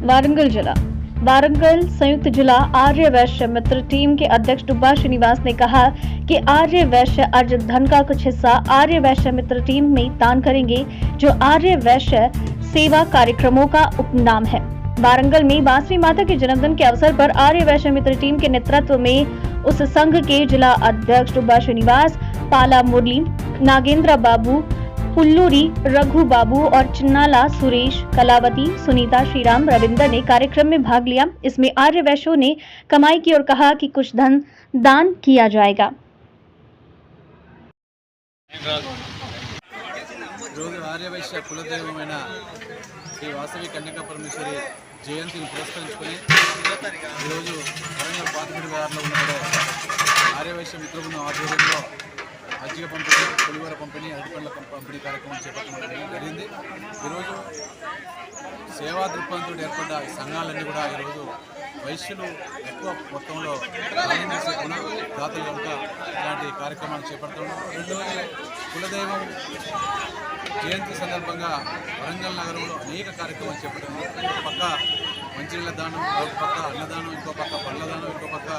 वारंगल जिला वारंगल संयुक्त जिला आर्य वैश्य मित्र टीम के अध्यक्ष डुब्बा श्रीनिवास ने कहा कि आर्य वैश्य अर्जित धन का कुछ हिस्सा आर्य वैश्य मित्र टीम में दान करेंगे, जो आर्य वैश्य सेवा कार्यक्रमों का उपनाम है। वारंगल में बांसुरी माता के जन्मदिन के अवसर पर आर्य वैश्य मित्र टीम के नेतृत्व में उस संघ के जिला अध्यक्ष डुब्बा श्रीनिवास, पाला मुरली, नागेंद्र बाबू, पुल्लूरी, रघु बाबू और चिन्नाला सुरेश, कलावती, सुनीता, श्रीराम, रविंदर ने कार्यक्रम में भाग लिया। इसमें आर्य वैश्यों ने कमाई की और कहा कि कुछ धन दान किया जाएगा। आर्य वैश्य कुलदेवమైన శ్రీ వాసవి కన్యకా పరమేశ్వరి జయంతిని పురస్కరించుకొని ఈరోజు వరంగల్ పాతపేట గారిలో ఉన్న ఆర్య వైశ్య మిత్ర బృందం ఆధ్వర్యంలో మజ్జిగ పంపిణీ, పులిహోర పంపిణీ, అరటిపండ్ల పంపిణీ కార్యక్రమం చేపట్టడం జరిగింది. ఈరోజు సేవా దృక్పథంతో ఏర్పడ్డ ఈ సంఘాలన్నీ కూడా ఈరోజు వైశ్యులు ఎక్కువ మొత్తంలో దానం చేసే దాతలు కనుక ఇలాంటి కార్యక్రమాలు చేపడుతున్నాం. రెండవది కులదైవం జయంతి సందర్భంగా వరంగల్ నగరంలో అనేక కార్యక్రమాలు చేపట్టాము. ఒక పక్క మంచినీళ్ళ దానం, ఒక పక్క అన్నదానం, ఇంకో పక్క పళ్ళ దానం, ఇంకో పక్క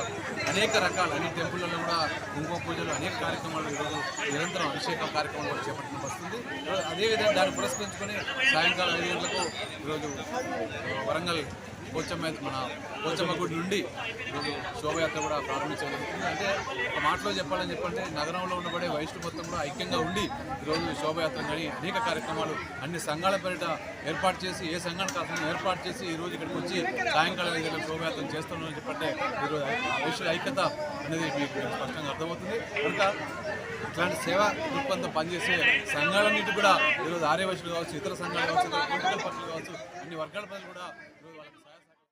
అనేక రకాల అన్ని టెంపుల్లో కూడా కుంకుమ పూజలు, అనేక కార్యక్రమాలు ఈరోజు నిరంతరం అభిషేక కార్యక్రమాలు కూడా చేపట్టడం వస్తుంది. అదేవిధంగా దాన్ని పురస్కరించుకొని సాయంకాలం 5 గంటలకు ఈరోజు వరంగల్ పోచమ్మ గుడి నుండి ఈరోజు శోభయాత్ర కూడా ప్రారంభించడం జరుగుతుంది. అంటే ఒక మాటలో చెప్పాలంటే నగరంలో ఉండబడే వైష్ణు మొత్తం కూడా ఐక్యంగా ఉండి ఈరోజు శోభయాత్ర కానీ అనేక కార్యక్రమాలు అన్ని సంఘాల పేరిట ఏర్పాటు చేసి, ఏ సంఘానికి ఏర్పాటు చేసి ఈరోజు ఇక్కడికి వచ్చి సాయంకాలం 5 గంటలకు శోభయాత్ర చేస్తున్నామని చెప్పంటే ఈరోజు వైశ్యుల ఐక్యత అనేది మీకు స్పష్టంగా అర్థమవుతుంది. కనుక ఇట్లాంటి సేవా దృక్పథంతో పనిచేసే సంఘాలన్నింటి కూడా ఈరోజు ఆర్య వైశ్యులు కావచ్చు, ఇతర సంఘాలు కావచ్చు, ఇతర పొలిటికల్ పార్టీలు కావచ్చు, అన్ని వర్గాల ప్రజలు కూడా ఈరోజు వాళ్ళకి